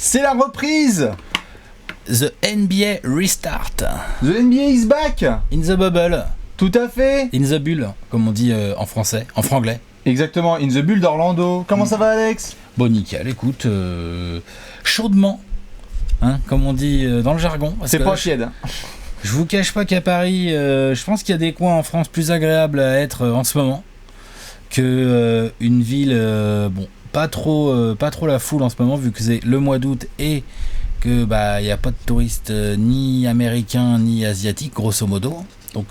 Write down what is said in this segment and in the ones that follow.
C'est la reprise. The NBA Restart. The NBA is back. In the bubble. Tout à fait. In the bulle, comme on dit en français, en franglais. Exactement, in the bulle d'Orlando. Comment ça va, Alex? Bon, nickel, écoute, chaudement, hein, comme on dit dans le jargon. C'est pas tiède. Je vous cache pas qu'à Paris, je pense qu'il y a des coins en France plus agréables à être en ce moment que une ville, bon, pas trop la foule en ce moment vu que c'est le mois d'août et que bah il y a pas de touristes ni américains ni asiatiques grosso modo. Donc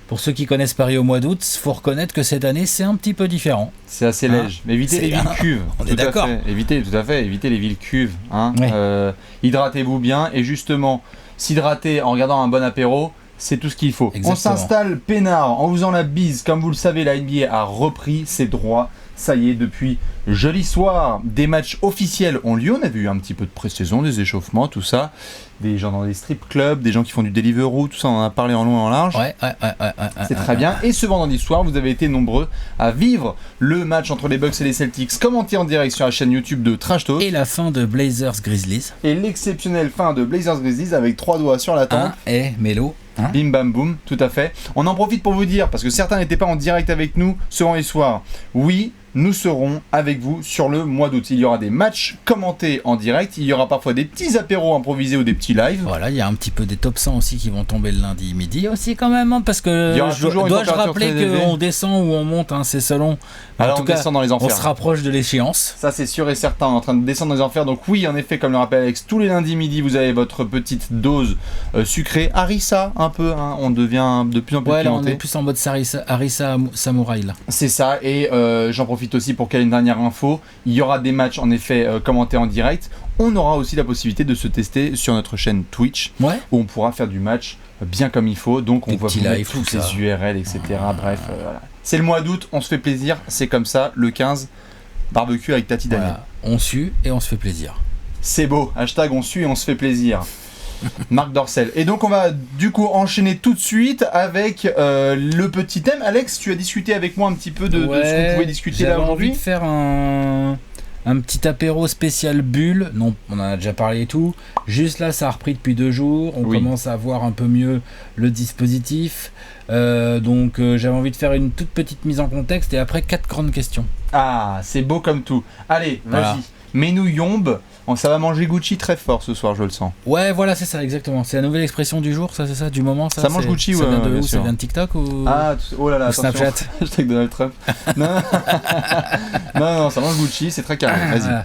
pour ceux qui connaissent Paris au mois d'août, faut reconnaître que cette année c'est un petit peu différent. C'est assez léger. Mais évitez les villes cuves. On est d'accord. Évitez les villes cuves. Hein. Oui. Hydratez-vous bien et justement, s'hydrater en regardant un bon apéro, c'est tout ce qu'il faut. Exactement. On s'installe peinard en faisant la bise. Comme vous le savez, la NBA a repris ses droits. Ça y est, depuis jeudi soir, des matchs officiels ont lieu. On a vu un petit peu de pré-saison, des échauffements, tout ça. Des gens dans des strip clubs, des gens qui font du Deliveroo, tout ça, on en a parlé en long et en large. Ouais. C'est très bien. Et ce vendredi soir, vous avez été nombreux à vivre le match entre les Bucks et les Celtics, commenté en direct sur la chaîne YouTube de Trash Talk. Et la fin de Blazers Grizzlies. Et l'exceptionnelle fin de Blazers Grizzlies avec 3 doigts sur la tempe. Mélo. Hein, Bim bam boum, tout à fait. On en profite pour vous dire, parce que certains n'étaient pas en direct avec nous ce vendredi soir. Oui, nous serons avec vous sur le mois d'août. Il y aura des matchs commentés en direct, il y aura parfois des petits apéros improvisés ou des petits lives. Voilà, il y a un petit peu des top 100 aussi qui vont tomber le lundi midi aussi quand même, hein, parce que dois-je rappeler qu'on descend ou on monte, hein, c'est selon. Alors en tout on cas, descend dans les enfers. On se rapproche de l'échéance. Ça c'est sûr et certain, on est en train de descendre dans les enfers. Donc oui, en effet, comme le rappelle Alex, tous les lundis midi, vous avez votre petite dose sucrée. Harissa, un peu, hein, on devient de plus en plus ouais, là, on pimenté. est plus en mode harissa samouraï là. C'est ça, et j'en profite aussi pour caler une dernière info. Il y aura des matchs en effet commentés en direct. On aura aussi la possibilité de se tester sur notre chaîne Twitch, où on pourra faire du match bien comme il faut. Donc on va vous mettre tous ces URL, etc. Bref, voilà. C'est le mois d'août, on se fait plaisir, c'est comme ça, le 15, barbecue avec Tati Daniel. Voilà. On sue et on se fait plaisir. C'est beau, hashtag on sue et on se fait plaisir. Marc Dorcel. Et donc on va du coup enchaîner tout de suite avec le petit thème. Alex, tu as discuté avec moi un petit peu de ce qu'on pouvait discuter là aujourd'hui. J'ai envie de faire un petit apéro spécial bulle. Non, on en a déjà parlé et tout. Juste là, ça a repris depuis 2 jours. On commence à voir un peu mieux le dispositif. Donc j'avais envie de faire une toute petite mise en contexte et après 4 grandes questions. Ah, c'est beau comme tout. Allez, vas-y. Mets-nous yombe. Ça va manger Gucci très fort ce soir, je le sens. Ouais, voilà, c'est ça, exactement. C'est la nouvelle expression du jour, ça, c'est ça, du moment, ça. Ça mange Gucci, ça vient de bien où? sûr. Ça vient de TikTok ou oh là là, Snapchat? Hashtag Donald Trump. non, ça mange Gucci, c'est très carré. Vas-y.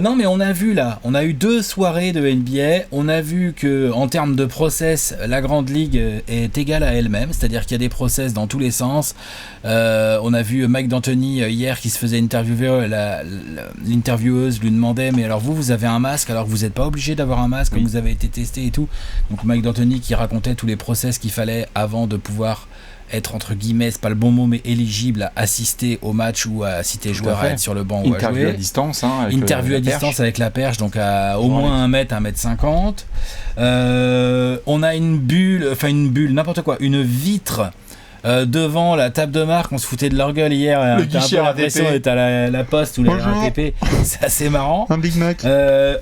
Non, mais on a vu là, on a eu 2 soirées de NBA. On a vu que en termes de process, la grande ligue est égale à elle-même, c'est-à-dire qu'il y a des process dans tous les sens. On a vu Mike D'Antoni hier qui se faisait interviewer. L'intervieweuse lui demandait mais alors vous avez un masque alors que vous n'êtes pas obligé d'avoir un masque comme vous avez été testé et tout. Donc Mike D'Antoni qui racontait tous les process qu'il fallait avant de pouvoir être entre guillemets, c'est pas le bon mot, mais éligible à assister au match ou à si t'es joueur à être sur le banc ou à jouer. Interview à distance, hein, avec interview à distance avec la perche, donc à au moins 1 mètre, 1m50. On a une bulle, n'importe quoi, une vitre devant la table de marque. On se foutait de leur gueule hier. Le guichet l'impression d'être à la poste ou la RATP. C'est assez marrant. Un Big Mac.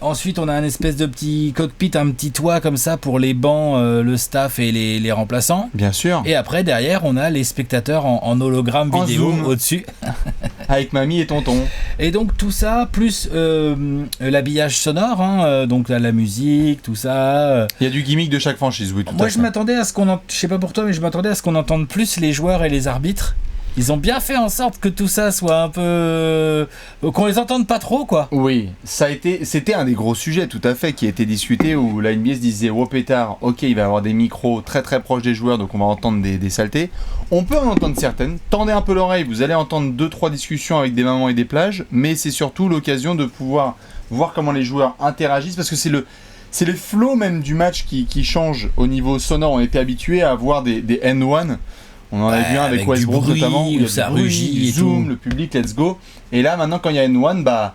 Ensuite, on a un espèce de petit cockpit, un petit toit comme ça pour les bancs, le staff et les remplaçants. Bien sûr. Et après, derrière, on a les spectateurs en hologramme vidéo au-dessus. Avec mamie et tonton. Et donc tout ça, plus l'habillage sonore, hein, donc la musique, tout ça. Il y a du gimmick de chaque franchise, oui, tout à fait. Moi, je m'attendais à ce qu'on je sais pas pour toi, mais je m'attendais à ce qu'on entende plus les joueurs et les arbitres. Ils ont bien fait en sorte que tout ça soit un peu... qu'on les entende pas trop, quoi. Oui, c'était un des gros sujets, tout à fait, qui a été discuté, où la NBA se disait, oh pétard, ok, il va y avoir des micros très très proches des joueurs, donc on va entendre des saletés. On peut en entendre certaines. Tendez un peu l'oreille, vous allez entendre 2-3 discussions avec des mamans et des plages, mais c'est surtout l'occasion de pouvoir voir comment les joueurs interagissent, parce que c'est le flow même du match qui change au niveau sonore. On était habitué à avoir des N1. On en a vu un avec Westbrook notamment, où ça rugit, zoom, le public, let's go. Et là, maintenant, quand il y a N1,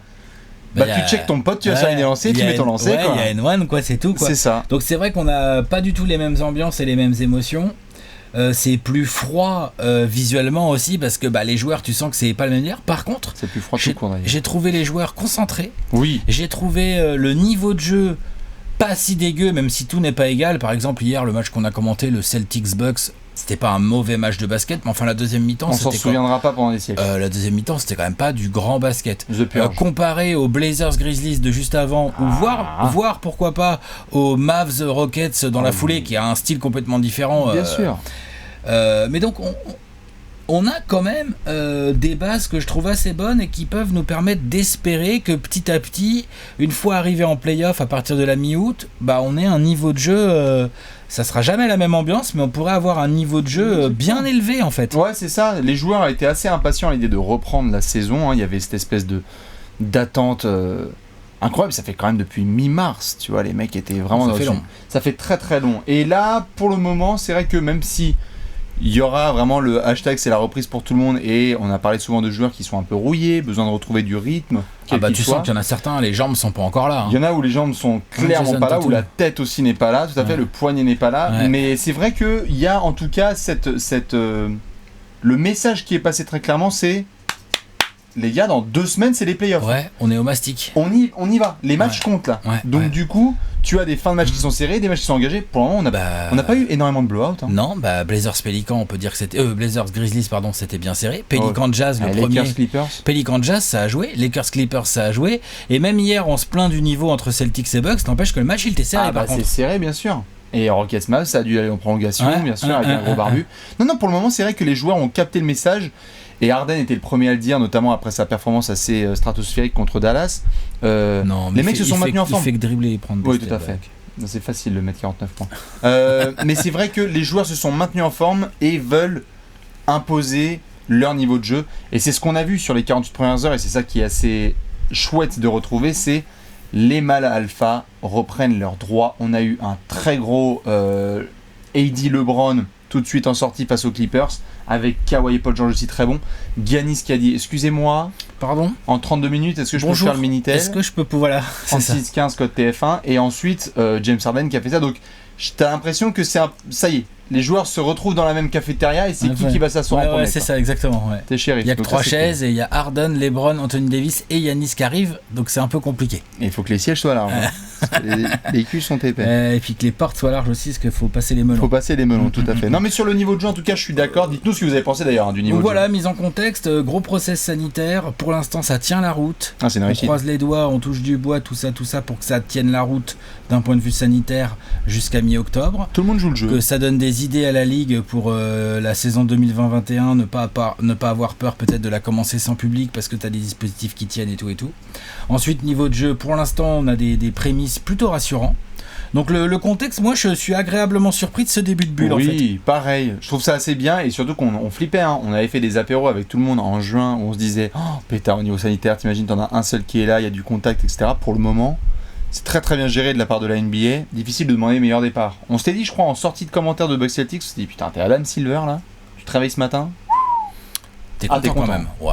tu check ton pote, tu vas sur les lancers, tu mets ton lancer. Ouais, il y a N1, quoi, c'est tout, quoi. C'est ça. Donc c'est vrai qu'on n'a pas du tout les mêmes ambiances et les mêmes émotions. c'est plus froid visuellement aussi parce que les joueurs, tu sens que c'est pas le même délire. Par contre, c'est plus froid tout court, d'ailleurs. J'ai trouvé les joueurs concentrés. Oui. J'ai trouvé le niveau de jeu pas si dégueu, même si tout n'est pas égal. Par exemple, hier, le match qu'on a commenté, le Celtics-Bucks, c'était pas un mauvais match de basket, mais enfin la deuxième mi-temps, on s'en souviendra pas pendant des siècles. La deuxième mi-temps, c'était quand même pas du grand basket. Comparé aux Blazers-Grizzlies de juste avant, ou voire pourquoi pas aux Mavs-Rockets dans la foulée, qui a un style complètement différent. Bien sûr. Mais donc on a quand même des bases que je trouve assez bonnes et qui peuvent nous permettre d'espérer que petit à petit, une fois arrivé en play-off à partir de la mi-août, on ait un niveau de jeu, ça sera jamais la même ambiance, mais on pourrait avoir un niveau de jeu bien élevé en fait. Ouais, c'est ça, les joueurs étaient assez impatients à l'idée de reprendre la saison, il y avait cette espèce d'attente incroyable, ça fait quand même depuis mi-mars, tu vois, les mecs étaient vraiment... Ça fait très très long. Et là, pour le moment, c'est vrai que même si il y aura vraiment le hashtag c'est la reprise pour tout le monde et on a parlé souvent de joueurs qui sont un peu rouillés, besoin de retrouver du rythme. Tu sens qu'il y en a certains, les jambes sont pas encore là. Il y en a où les jambes sont clairement pas là, où la tête aussi n'est pas là, tout à fait, le poignet n'est pas là. Mais c'est vrai qu'il y a en tout cas le message qui est passé très clairement, c'est les gars, dans 2 semaines, c'est les playoffs. Ouais, on est au mastic. On y va. Les matchs comptent là. Donc du coup, tu as des fins de matchs qui sont serrées, des matchs qui sont engagés. Pour le moment, on n'a pas eu énormément de blowout. Non, Blazers-Pélican, on peut dire que c'était... Blazers-Grizzlies, pardon, c'était bien serré. Pélican-Jazz, le premier. Lakers-Clippers. Pélican-Jazz, ça a joué. Lakers-Clippers, ça a joué. Et même hier, on se plaint du niveau entre Celtics et Bucks. N'empêche que le match, il était serré, par contre. C'est serré, bien sûr. Et Rockets Mavs, ça a dû aller en prolongation, bien sûr, avec un gros barbu. Non, pour le moment, c'est vrai que les joueurs ont capté le message. Et Harden était le premier à le dire, notamment après sa performance assez stratosphérique contre Dallas. Les mecs se sont maintenus en forme. Il fait que dribbler et prendre des Oui, tout à fait. C'est facile de mettre 49 points. Mais c'est vrai que les joueurs se sont maintenus en forme et veulent imposer leur niveau de jeu. Et c'est ce qu'on a vu sur les 48 premières heures, et c'est ça qui est assez chouette de retrouver, c'est les mâles alpha reprennent leurs droits. On a eu un très gros AD LeBron tout de suite en sortie face aux Clippers, avec Kawhi et Paul George aussi très bon. Giannis qui a dit excusez-moi, pardon, en 32 minutes, est-ce que je peux faire le Minitel ? Est-ce que je peux voilà 36-15 code TF1, et ensuite James Harden qui a fait ça. Donc t'as l'impression que ça y est, les joueurs se retrouvent dans la même cafétéria et c'est qui va s'asseoir en premier. C'est ça, exactement. T'es shérif. Il y a que 3 chaises et il y a Harden, LeBron, Anthony Davis et Giannis qui arrivent, donc c'est un peu compliqué. Et il faut que les sièges soient larges. Les culs sont épais. Et puis que les portes soient larges aussi, parce qu'il faut passer les melons. Tout à fait. Non, mais sur le niveau de jeu, en tout cas, je suis d'accord. Dites-nous ce que vous avez pensé d'ailleurs du niveau donc de voilà, jeu. mise en contexte, gros process sanitaire. Pour l'instant, ça tient la route. C'est une réussite. On croise les doigts, on touche du bois, tout ça, pour que ça tienne la route d'un point de vue sanitaire jusqu'à mi-octobre. Tout le monde joue le jeu. Que ça donne des idées à la Ligue pour la saison 2020-21, ne pas avoir peur peut-être de la commencer sans public parce que tu as des dispositifs qui tiennent et tout. Ensuite, niveau de jeu, pour l'instant, on a des prémices plutôt rassurants. Donc le contexte, moi je suis agréablement surpris de ce début de bulle en fait. Oui, pareil, je trouve ça assez bien et surtout qu'on flippait, on avait fait des apéros avec tout le monde en juin où on se disait pétard au niveau sanitaire, t'imagines t'en as un seul qui est là, il y a du contact, etc. Pour le moment, c'est très très bien géré de la part de la NBA, difficile de demander meilleur départ. On s'était dit, je crois, en sortie de commentaires de Bucks Celtics, on s'est dit putain, t'es Adam Silver là, tu te réveilles ce matin. T'es content quand même. Ouais,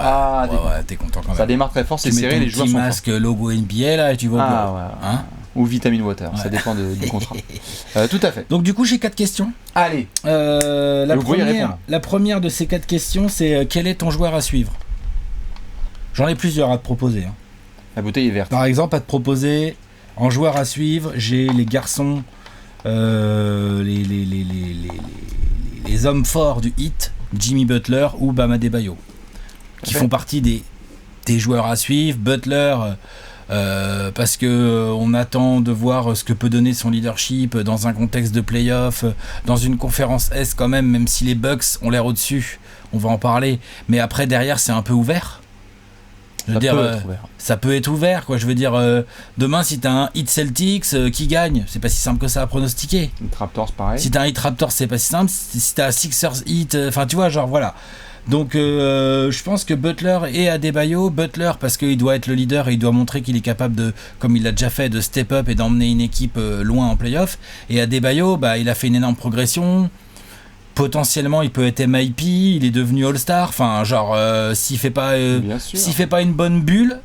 t'es content quand même. Ça démarre très fort, c'est serré, les joueurs sont forts. masque logo NBA là et tu vas ou Vitamin Water, ça dépend du contrat. Tout à fait. Donc du coup j'ai 4 questions. Allez. La première de ces 4 questions, c'est quel est ton joueur à suivre ? J'en ai plusieurs à te proposer. La bouteille est verte. Par exemple, à te proposer en joueur à suivre, j'ai les garçons, les hommes forts du hit, Jimmy Butler ou Bam Adebayo, qui font partie des joueurs à suivre. Butler, parce que on attend de voir ce que peut donner son leadership dans un contexte de play-off, dans une conférence S quand même si les Bucks ont l'air au-dessus, on va en parler, mais après derrière c'est un peu ouvert. Ça peut être ouvert, quoi. Je veux dire, demain, si t'as un hit Celtics qui gagne, c'est pas si simple que ça à pronostiquer. Hit Raptors, pareil. Si t'as un hit Raptors, c'est pas si simple. Si t'as Sixers hit, enfin, tu vois, genre, voilà. Donc, je pense que Butler et Adebayo, Butler parce qu'il doit être le leader et il doit montrer qu'il est capable de, comme il l'a déjà fait, de step up et d'emmener une équipe loin en playoff. Et Adebayo, il a fait une énorme progression. Potentiellement il peut être MIP, il est devenu All-Star, enfin genre s'il fait pas une bonne bulle,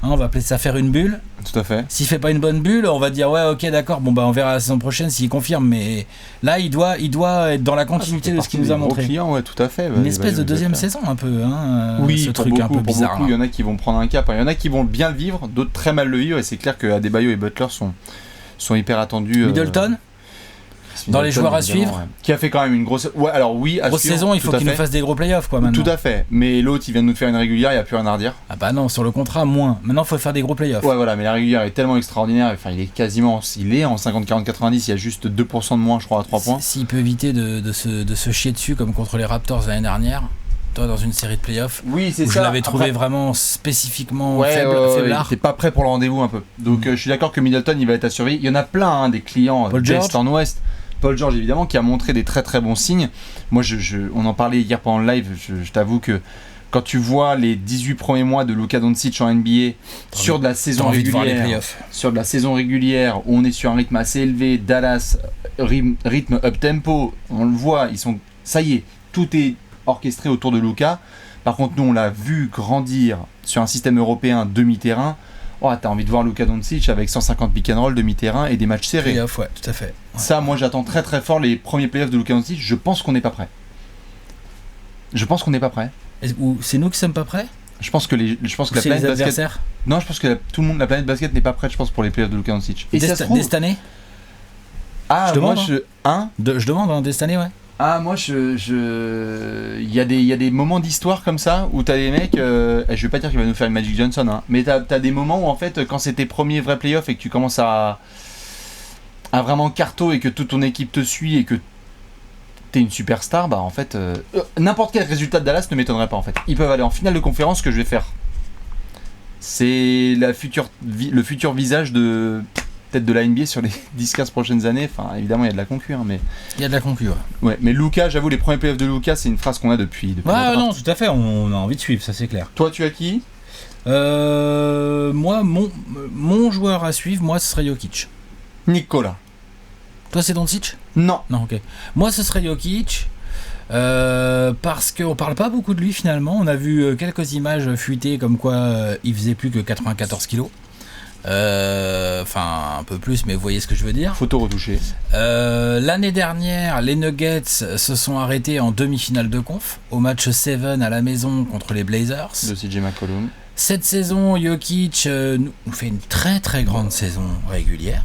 On va appeler ça faire une bulle. Tout à fait. S'il fait pas une bonne bulle, on va dire ouais, ok, d'accord. Bon bah on verra la saison prochaine s'il confirme. Mais là, il doit être dans la continuité de ce qu'il nous a montré. Clients, ouais, tout à fait. Une espèce de deuxième saison un peu. Oui, ce truc beaucoup, un peu bizarre. Il y en a qui vont prendre un cap. Il y en a qui vont bien le vivre, d'autres très mal le vivre. Et c'est clair que Adebayo et Butler sont hyper attendus. Middleton. Dans les joueurs à suivre, ouais. Qui a fait quand même une grosse. Ouais, alors oui, grosse saison, il faut qu'il nous fasse des gros playoffs, quoi, maintenant. Tout à fait. Mais l'autre, il vient de nous faire une régulière, il n'y a plus rien à redire. Ah bah non, sur le contrat, moins. Maintenant, il faut faire des gros playoffs. Ouais, voilà, mais la régulière est tellement extraordinaire. Enfin, il est en 50-40-90, il y a juste 2% de moins, je crois, à 3 points. S'il peut éviter de se chier dessus, comme contre les Raptors l'année dernière, toi, dans une série de playoffs, oui, c'est où ça. je l'avais trouvé vraiment spécifiquement faiblard. faiblard. Il était pas prêt pour le rendez-vous un peu. Donc, je suis d'accord que Middleton, il va être à surveiller. Il y en a plein, des clients d'Est en Ouest. Paul George évidemment qui a montré des très très bons signes. Moi on en parlait hier pendant le live, je t'avoue que quand tu vois les 18 premiers mois de Luka Doncic en NBA sur de la saison régulière où on est sur un rythme assez élevé, Dallas rythme up tempo, on le voit, ça y est, tout est orchestré autour de Luka. Par contre nous on l'a vu grandir sur un système européen demi-terrain. Oh, t'as envie de voir Luka Doncic avec 150 pick and roll demi-terrain et des matchs serrés. Playoff, ouais, tout à fait. Ouais. Ça, moi, j'attends très très fort les premiers playoffs de Luka Doncic. Je pense qu'on n'est pas prêt. Ou c'est nous qui sommes pas prêts. Je pense que la planète basket. Non, je pense que la planète basket n'est pas prête. Je pense pour les playoffs de Luka Doncic. Et dès cette année. Ah, je demande. Je demande dès cette année, ouais. Ah, moi, il y a des moments d'histoire comme ça où t'as des mecs. Je vais pas dire qu'il va nous faire une Magic Johnson, hein, mais t'as des moments où en fait, quand c'est tes premiers vrais playoffs et que tu commences à vraiment carto et que toute ton équipe te suit et que t'es une superstar, bah en fait, n'importe quel résultat de Dallas ne m'étonnerait pas en fait. Ils peuvent aller en finale de conférence. Ce que je vais faire, c'est le futur visage de. Peut-être de la NBA sur les 10-15 prochaines années. Enfin, évidemment, il y a de la concu, hein, mais... Il y a de la concu, ouais. Mais Luka, j'avoue, les premiers playoffs de Luka, c'est une phrase qu'on a depuis ouais, non, tout à fait, on a envie de suivre, ça c'est clair. Toi, tu as qui ? Moi, mon joueur à suivre, moi, ce serait Jokic. Nicolas. Toi, c'est Doncic ? Non. Non, ok. Moi, ce serait Jokic. Parce qu'on parle pas beaucoup de lui, finalement. On a vu quelques images fuitées comme quoi il faisait plus que 94 kilos. Enfin un peu plus, mais vous voyez ce que je veux dire. Photo retouchée. L'année dernière, les Nuggets se sont arrêtés en demi-finale de conf au match 7 à la maison contre les Blazers de CJ McCollum. Cette saison, Jokic nous fait une très très grande saison régulière.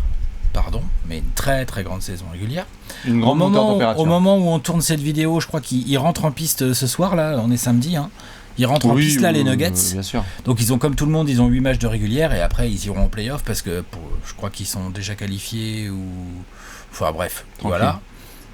Mais une très très grande saison régulière. Une grande montée en température. Au moment où on tourne cette vidéo, je crois qu'il rentre en piste ce soir là, on est samedi, hein. Ils rentrent en piste là, les Nuggets. Bien sûr. Donc ils ont, comme tout le monde, ils ont 8 matchs de régulière et après ils iront en play-off parce que je crois qu'ils sont déjà qualifiés ou... Enfin bref, tranquille. Voilà.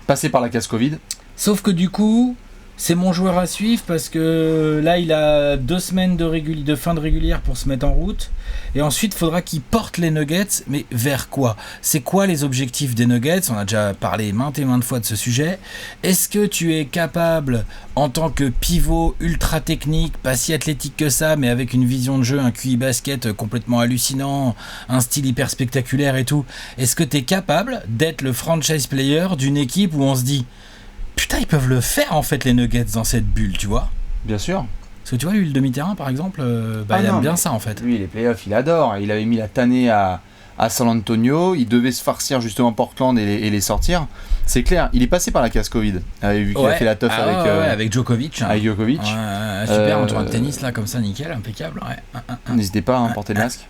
Passé par la case Covid. Sauf que du coup, c'est mon joueur à suivre parce que là il a 2 semaines de fin de régulière pour se mettre en route. Et ensuite, il faudra qu'il porte les Nuggets, mais vers quoi ? C'est quoi les objectifs des Nuggets ? On a déjà parlé maintes et maintes fois de ce sujet. Est-ce que tu es capable, en tant que pivot ultra technique, pas si athlétique que ça, mais avec une vision de jeu, un QI basket complètement hallucinant, un style hyper spectaculaire et tout, est-ce que tu es capable d'être le franchise player d'une équipe où on se dit « Putain, ils peuvent le faire en fait les Nuggets dans cette bulle, tu vois ?» Bien sûr. Parce que tu vois, lui, le demi-terrain, par exemple, il aime bien ça, en fait. Lui, les playoffs, il adore. Il avait mis la tannée à San Antonio. Il devait se farcir, justement, Portland et les sortir. C'est clair. Il est passé par la case Covid. Vu qu'il a fait la teuf avec Djokovic. Avec Djokovic. Super, en tournoi de tennis, là, comme ça, nickel, impeccable. Ouais. N'hésitez pas à porter le masque.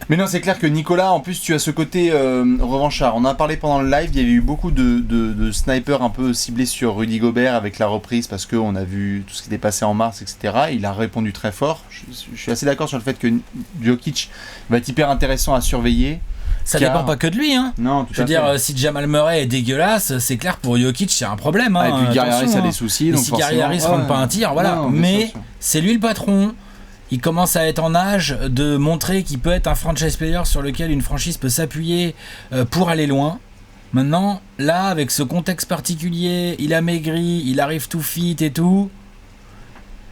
Mais non, c'est clair que Nicolas, en plus, tu as ce côté revanchard. On en a parlé pendant le live. Il y avait eu beaucoup de snipers un peu ciblés sur Rudy Gobert avec la reprise parce qu'on a vu tout ce qui était passé en mars, etc. Il a répondu très fort. Je suis assez d'accord sur le fait que Jokic va être hyper intéressant à surveiller. Ça dépend pas que de lui, hein. Non, tout je veux dire, si Jamal Murray est dégueulasse, c'est clair pour Jokic, c'est un problème. Hein. Et puis Gary Harris a des soucis. Donc si Gary Harris rentre pas un tir, voilà. Non, mais c'est lui le patron. Il commence à être en âge de montrer qu'il peut être un franchise player sur lequel une franchise peut s'appuyer pour aller loin. Maintenant, là, avec ce contexte particulier, il a maigri, il arrive tout fit et tout.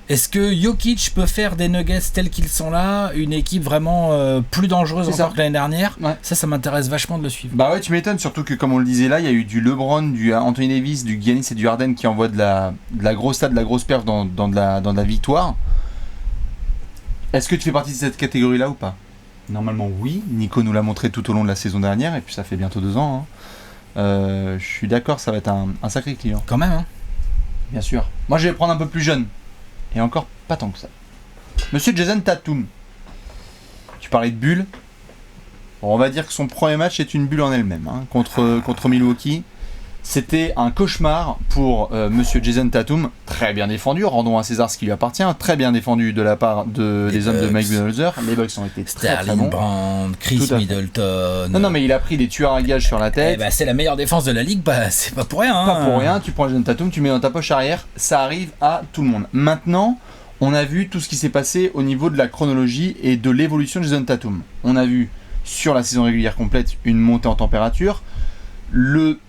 Est-ce que Jokic peut faire des Nuggets tels qu'ils sont là, une équipe vraiment plus dangereuse encore que l'année dernière ? Ça m'intéresse vachement de le suivre. Bah ouais, tu m'étonnes, surtout que comme on le disait là, il y a eu du LeBron, du Anthony Davis, du Giannis et du Harden qui envoient de la grosse perf dans de la victoire. Est-ce que tu fais partie de cette catégorie-là ou pas? Normalement, oui. Nico nous l'a montré tout au long de la saison dernière, et puis ça fait bientôt 2 ans. Je suis d'accord, ça va être un sacré client. Quand même, hein. Bien sûr. Moi, je vais prendre un peu plus jeune. Et encore pas tant que ça. Monsieur Jason Tatum. Tu parlais de bulle. Bon, on va dire que son premier match est une bulle en elle-même. Contre Milwaukee. C'était un cauchemar pour Monsieur Jason Tatum. Très bien défendu. Rendons à César ce qui lui appartient. Très bien défendu de la part des hommes de Mike Budenholzer. Les Bucks ont été très très bons. Brand, Chris Middleton. Non, mais il a pris des tueurs à gages sur la tête. C'est la meilleure défense de la ligue. C'est pas pour rien. Pas pour rien. Tu prends Jason Tatum, tu mets dans ta poche arrière. Ça arrive à tout le monde. Maintenant, on a vu tout ce qui s'est passé au niveau de la chronologie et de l'évolution de Jason Tatum. On a vu sur la saison régulière complète une montée en température. Le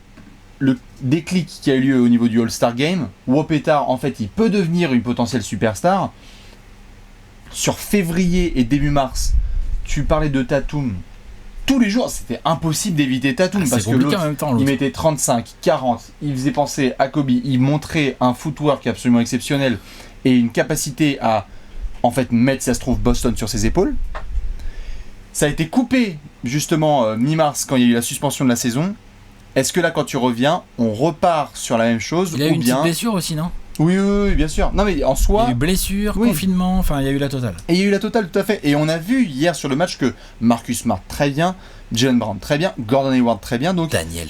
déclic qui a eu lieu au niveau du All-Star Game, Wopetar, en fait, il peut devenir une potentielle superstar. Sur février et début mars, tu parlais de Tatum. Tous les jours, c'était impossible d'éviter Tatum parce que l'autre, il mettait 35, 40, il faisait penser à Kobe, il montrait un footwork absolument exceptionnel et une capacité à, en fait, mettre, si ça se trouve, Boston sur ses épaules. Ça a été coupé, justement, mi-mars, quand il y a eu la suspension de la saison. Est-ce que là, quand tu reviens, on repart sur la même chose? Il y a eu une petite blessure aussi, non? Oui, bien sûr. Non, mais en soi... Il y a eu blessure, confinement, enfin, il y a eu la totale. Et il y a eu la totale, tout à fait. Et on a vu hier sur le match que Marcus Smart, très bien, Jaylen Brown, très bien, Gordon Hayward, très bien, donc... Daniel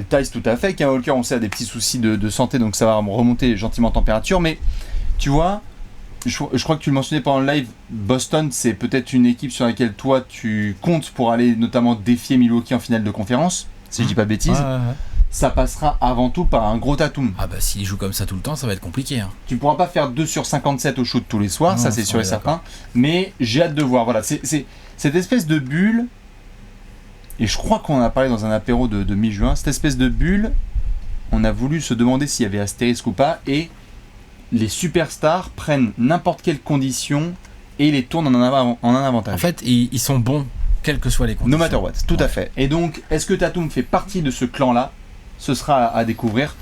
Theis, tout à fait. Kemba Walker, on sait, a des petits soucis de santé, donc ça va remonter gentiment en température. Mais, tu vois, je crois que tu le mentionnais pendant le live, Boston, c'est peut-être une équipe sur laquelle toi, tu comptes pour aller notamment défier Milwaukee en finale de conférence. Si je dis pas de bêtises, ça passera avant tout par un gros Tatum. Ah bah s'il joue comme ça tout le temps, ça va être compliqué. Tu pourras pas faire 2 sur 57 au shoot tous les soirs, ça c'est sûr et certain. Mais j'ai hâte de voir. Voilà, c'est cette espèce de bulle, et je crois qu'on en a parlé dans un apéro de mi-juin, cette espèce de bulle, on a voulu se demander s'il y avait astérisque ou pas, et les superstars prennent n'importe quelle condition et les tournent en un avantage. En fait, ils sont bons. Quelles que soient les conditions. No matter what, tout à fait. Et donc, est-ce que Tatum fait partie de ce clan-là? Ce sera à découvrir.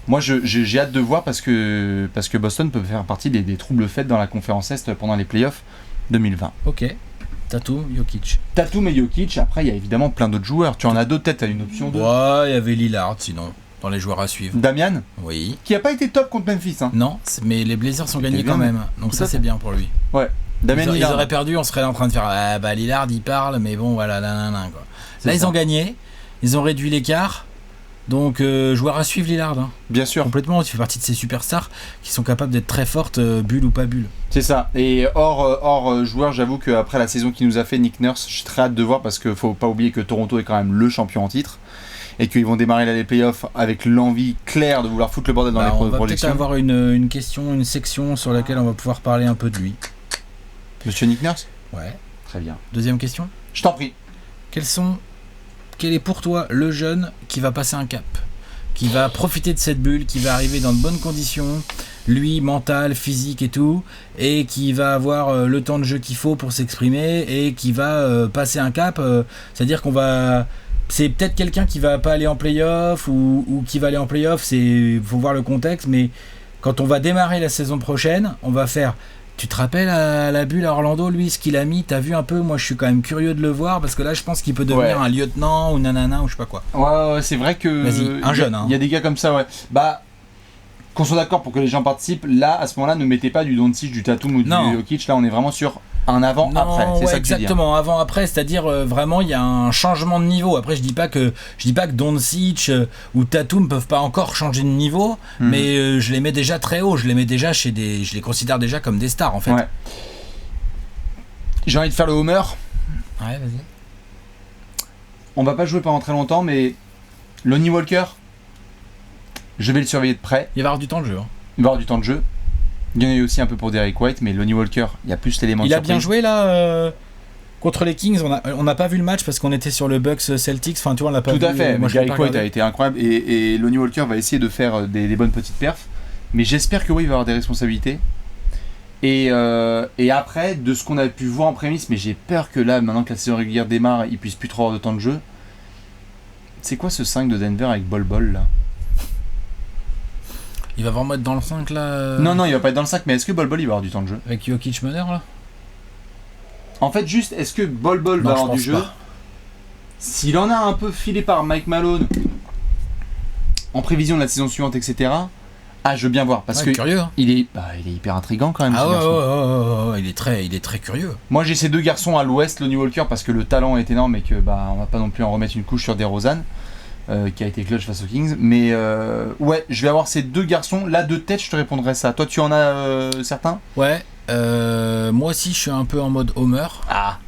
Moi, j'ai hâte de voir parce que Boston peut faire partie des troubles faits dans la conférence Est pendant les playoffs 2020. Ok. Tatum, Jokic. Tatum et Jokic. Après, il y a évidemment plein d'autres joueurs. Tu en as d'autres, peut-être, à une option 2. Ouais, il y avait Lillard, sinon, dans les joueurs à suivre. Damian? Oui. Qui n'a pas été top contre Memphis. Non, mais les Blazers sont gagnés quand même. Donc ça, c'est bien pour lui. Ouais. Ils auraient perdu, on serait là en train de faire Lillard il parle, mais bon voilà, quoi. Là ils ont gagné, ils ont réduit l'écart, donc joueur à suivre Lillard. Bien sûr. Complètement, tu fais partie de ces superstars qui sont capables d'être très fortes, bulle ou pas bulle. C'est ça, et hors joueur, j'avoue qu'après la saison qu'il nous a fait Nick Nurse, j'ai très hâte de voir parce qu'il faut pas oublier que Toronto est quand même le champion en titre. Et qu'ils vont démarrer là les playoffs avec l'envie claire de vouloir foutre le bordel dans les projections. On va peut-être avoir une question, une section sur laquelle on va pouvoir parler un peu de lui. Monsieur Nick Nurse? Ouais. Très bien. Deuxième question. Je t'en prie. Quel est pour toi le jeune qui va passer un cap, qui va profiter de cette bulle, qui va arriver dans de bonnes conditions, lui, mental, physique et tout, et qui va avoir le temps de jeu qu'il faut pour s'exprimer et qui va passer un cap, c'est-à-dire c'est peut-être quelqu'un qui va pas aller en play-off ou qui va aller en play-off, faut voir le contexte, mais quand on va démarrer la saison prochaine, on va faire... Tu te rappelles à la bulle à Orlando, lui, ce qu'il a mis, t'as vu un peu, moi je suis quand même curieux de le voir, parce que là je pense qu'il peut devenir un lieutenant ou nanana ou je sais pas quoi. Ouais, c'est vrai que... Vas-y, un jeune. Il y a des gars comme ça, ouais. Bah, qu'on soit d'accord pour que les gens participent, là, à ce moment-là, ne mettez pas du Doncic, du Tatum ou du Jokic, là on est vraiment sur un avant-après, c'est ça que exactement, avant-après, c'est-à-dire vraiment il y a un changement de niveau. Après je dis pas que Doncic ou Tatum peuvent pas encore changer de niveau, mais je les mets déjà très haut, je les considère déjà comme des stars en fait. Ouais. J'ai envie de faire le homer. Ouais, vas-y. On va pas jouer pendant très longtemps, mais Lonnie Walker, je vais le surveiller de près. Il va avoir du temps de jeu. Il va avoir du temps de jeu. Il y en a eu aussi un peu pour Derrick White, mais Lonnie Walker, il y a plus l'élément de surprise. Il a bien joué là contre les Kings. On n'a pas vu le match parce qu'on était sur le Bucks Celtics. Enfin, tu vois, on l'a pas vu. Tout à fait. Derrick White a été incroyable et Lonnie Walker va essayer de faire des bonnes petites perfs. Mais j'espère que oui, il va avoir des responsabilités. Et après, de ce qu'on a pu voir en prémisse, mais j'ai peur que là, maintenant que la saison régulière démarre, il puisse plus trop avoir de temps de jeu. C'est quoi ce 5 de Denver avec Bol là? Il va vraiment être dans le 5 là Non, il va pas être dans le 5, mais est-ce que Bol il va avoir du temps de jeu? Avec Jokic meneur là? En fait, juste, est-ce que Bol Bol va Non, je avoir du pense jeu pas. S'il en a un peu filé par Mike Malone en prévision de la saison suivante, etc. Ah, je veux bien voir parce que curieux. Hein. il est hyper intriguant quand même. Ah ce garçon. ouais, il est très curieux. Moi, j'ai ces deux garçons à l'ouest, Lonnie Walker, parce que le talent est énorme et que on va pas non plus en remettre une couche sur DeRozan, qui a été clutch face aux Kings. Mais ouais, je vais avoir ces deux garçons. Là, de tête, je te répondrai ça. Toi, tu en as certains? Ouais. Moi aussi, je suis un peu en mode Homer. Ah.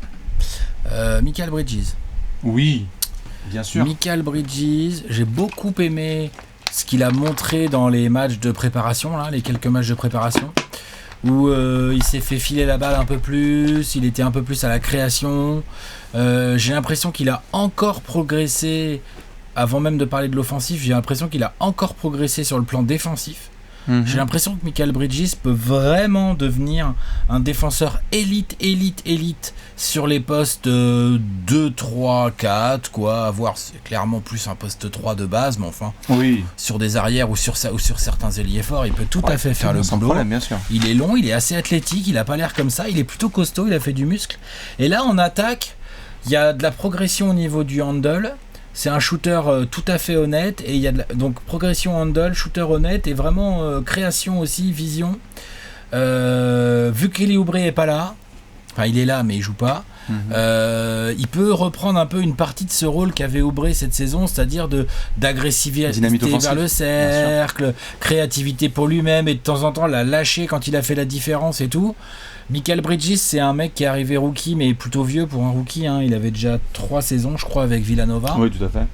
Mikal Bridges. Oui, bien sûr. Mikal Bridges, j'ai beaucoup aimé ce qu'il a montré dans les matchs de préparation, là, les quelques matchs de préparation, où il s'est fait filer la balle un peu plus, il était un peu plus à la création. J'ai l'impression qu'il a encore progressé, avant même de parler de l'offensif, j'ai l'impression qu'il a encore progressé sur le plan défensif. J'ai l'impression que Mikal Bridges peut vraiment devenir un défenseur élite sur les postes 2, 3, 4, quoi. Avoir clairement plus un poste 3 de base, mais enfin, oui. Sur des arrières ou sur certains ailiers forts, il peut tout à fait faire le sans boulot. problème, bien sûr. Il est long, il est assez athlétique, il a pas l'air comme ça, il est plutôt costaud, il a fait du muscle. Et là, en attaque, il y a de la progression au niveau du handle. C'est un shooter tout à fait honnête et il y a donc progression handle, shooter honnête et vraiment création aussi, vision. Vu qu'Eli Oubre est pas là, enfin il est là mais il joue pas, il peut reprendre un peu une partie de ce rôle qu'avait Oubre cette saison, c'est-à-dire d'agressivité vers le cercle, créativité pour lui-même et de temps en temps la lâcher quand il a fait la différence et tout. Mikal Bridges, c'est un mec qui est arrivé rookie, mais plutôt vieux pour un rookie. Hein. Il avait déjà 3 saisons, je crois, avec Villanova. Oui, tout à fait.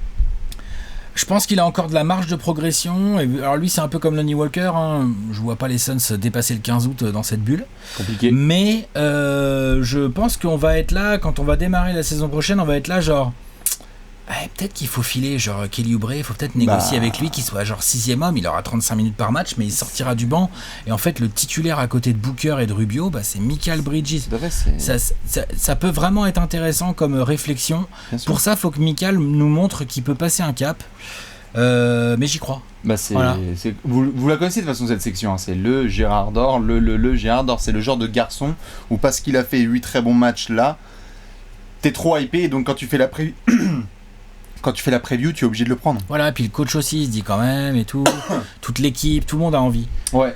Je pense qu'il a encore de la marge de progression. Et, alors lui, c'est un peu comme Lonnie Walker. Hein. Je vois pas les Suns dépasser le 15 août dans cette bulle. Compliqué. Mais je pense qu'on va être là, quand on va démarrer la saison prochaine, on va être là genre... peut-être qu'il faut filer genre Kelly Oubre, il faut peut-être négocier avec lui qu'il soit genre 6ème homme, il aura 35 minutes par match mais il sortira du banc et en fait le titulaire à côté de Booker et de Rubio c'est Mikal Bridges. Ça peut vraiment être intéressant comme réflexion. Pour ça il faut que Mikal nous montre qu'il peut passer un cap, mais j'y crois. Voilà. Vous la connaissez de toute façon cette section, hein. C'est le Gérard d'Or, le Gérard d'Or, c'est le genre de garçon où parce qu'il a fait 8 très bons matchs là, t'es trop hypé et donc quand tu fais la preview, tu es obligé de le prendre. Voilà, puis le coach aussi, il se dit quand même et tout. Toute l'équipe, tout le monde a envie. Ouais.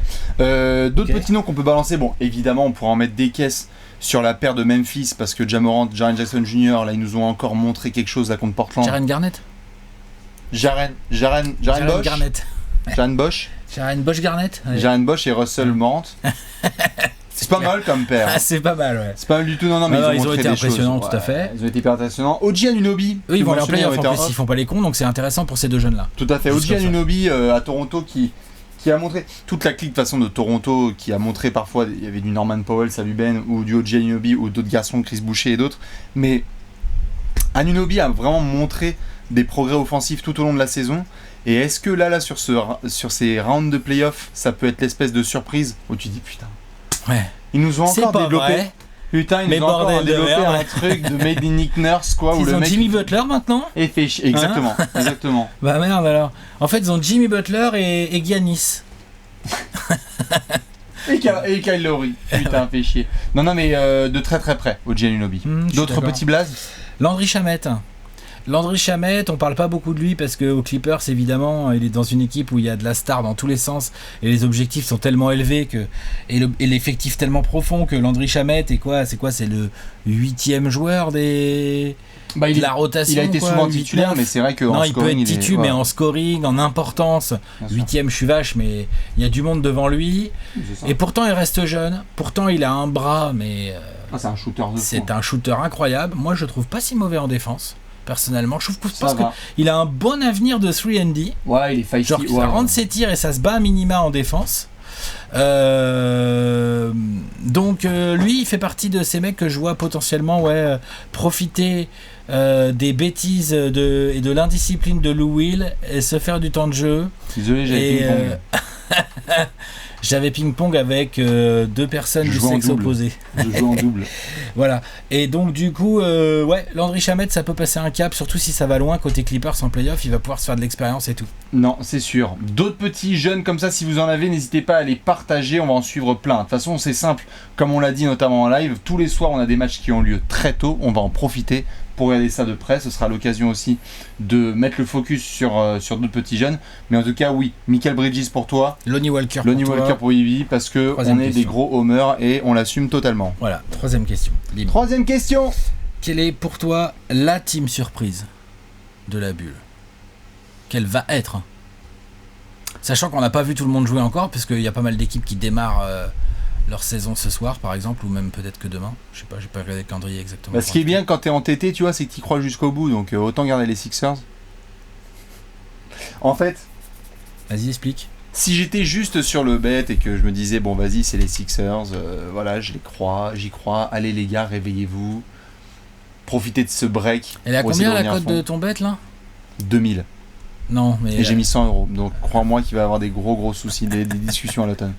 D'autres petits noms qu'on peut balancer. Bon, évidemment, on pourra en mettre des caisses sur la paire de Memphis parce que Ja Morant, Jaren Jackson Jr., là, ils nous ont encore montré quelque chose là contre Portland. Jaren Garnett. Jaren Bosch. Garnett. Jaren Bosch. Jaren Bosch Garnett. Ouais. Jaren Bosch et Russell Morant. C'est pas mal comme paire. Ah, c'est pas mal, ouais. C'est pas mal du tout, non, mais ils ont été impressionnants, tout à fait. Ils ont été hyper impressionnants. OG Anunoby. Eux, ils vont aller en playoff en plus, ils font pas les cons, donc c'est intéressant pour ces deux jeunes-là. Tout à fait. OG Anunoby à Toronto qui a montré, toute la clique de façon de Toronto qui a montré parfois, il y avait du Norman Powell, Salut Ben, ou du OG Anunoby, ou d'autres garçons, Chris Boucher et d'autres. Mais Anunoby a vraiment montré des progrès offensifs tout au long de la saison. Et est-ce que là sur ces rounds de playoff, ça peut être l'espèce de surprise où tu dis putain. Ouais. Ils nous ont encore développé. Vrai. Putain, ils nous ont encore développé un truc de Made in Nick Nurse, quoi. Ils ont Jimmy Butler maintenant. Et fait exactement, exactement. Bah merde alors. En fait, ils ont Jimmy Butler et Giannis. et Kyle Lowry. Putain, fait chier. Non, mais de très très près au Anunoby. D'autres petits blazes. Landry Shamet, on parle pas beaucoup de lui parce qu'aux Clippers, évidemment, il est dans une équipe où il y a de la star dans tous les sens et les objectifs sont tellement élevés et l'effectif tellement profond que Landry Shamet c'est le 8e joueur de la rotation. Il a été souvent titulaire, mais c'est vrai que il peut être titulaire, mais en scoring, en importance. 8e, je suis vache, mais il y a du monde devant lui. Et pourtant, il reste jeune. Pourtant, il a un bras, mais c'est un shooter de fou. C'est un shooter incroyable. Moi, je le trouve pas si mauvais en défense. Personnellement, je pense qu'il a un bon avenir de 3&D. Ouais, il est feisty. Genre, ça rentre ses tirs et ça se bat à minima en défense. Donc, lui, il fait partie de ces mecs que je vois potentiellement profiter des bêtises et de l'indiscipline de Lou Will et se faire du temps de jeu. Désolé, j'avais ping-pong. J'avais ping-pong avec deux personnes du sexe opposé. Je joue en double. Voilà. Et donc du coup, Landry Shamet, ça peut passer un cap, surtout si ça va loin côté Clippers en playoff, il va pouvoir se faire de l'expérience et tout. Non, c'est sûr. D'autres petits jeunes comme ça, si vous en avez, n'hésitez pas à les partager, on va en suivre plein. De toute façon, c'est simple, comme on l'a dit notamment en live, tous les soirs on a des matchs qui ont lieu très tôt, on va en profiter pour regarder ça de près. Ce sera l'occasion aussi de mettre le focus sur d'autres petits jeunes. Mais en tout cas, oui, Mikal Bridges pour toi, Lonnie Walker pour Ivy, parce que on est des gros homers et on l'assume totalement. Voilà, troisième question. Libre. Troisième question. Quelle est pour toi la team surprise de la bulle? Quelle va être? Sachant qu'on n'a pas vu tout le monde jouer encore, puisqu'il y a pas mal d'équipes qui démarrent leur saison ce soir, par exemple, ou même peut-être que demain. Je sais pas, j'ai pas regardé le calendrier exactement. Bah, ce qui est bien quand t'es entêté, tu vois, c'est que t'y crois jusqu'au bout, donc autant garder les Sixers. En fait, vas-y, explique. Si j'étais juste sur le bet et que je me disais, bon, vas-y, c'est les Sixers, voilà, j'y crois, allez les gars, réveillez-vous, profitez de ce break. Elle est à combien la cote de ton bet là? 2000. Non, mais. Et j'ai mis 100 €. Donc crois-moi qu'il va y avoir des gros soucis, des discussions à l'automne.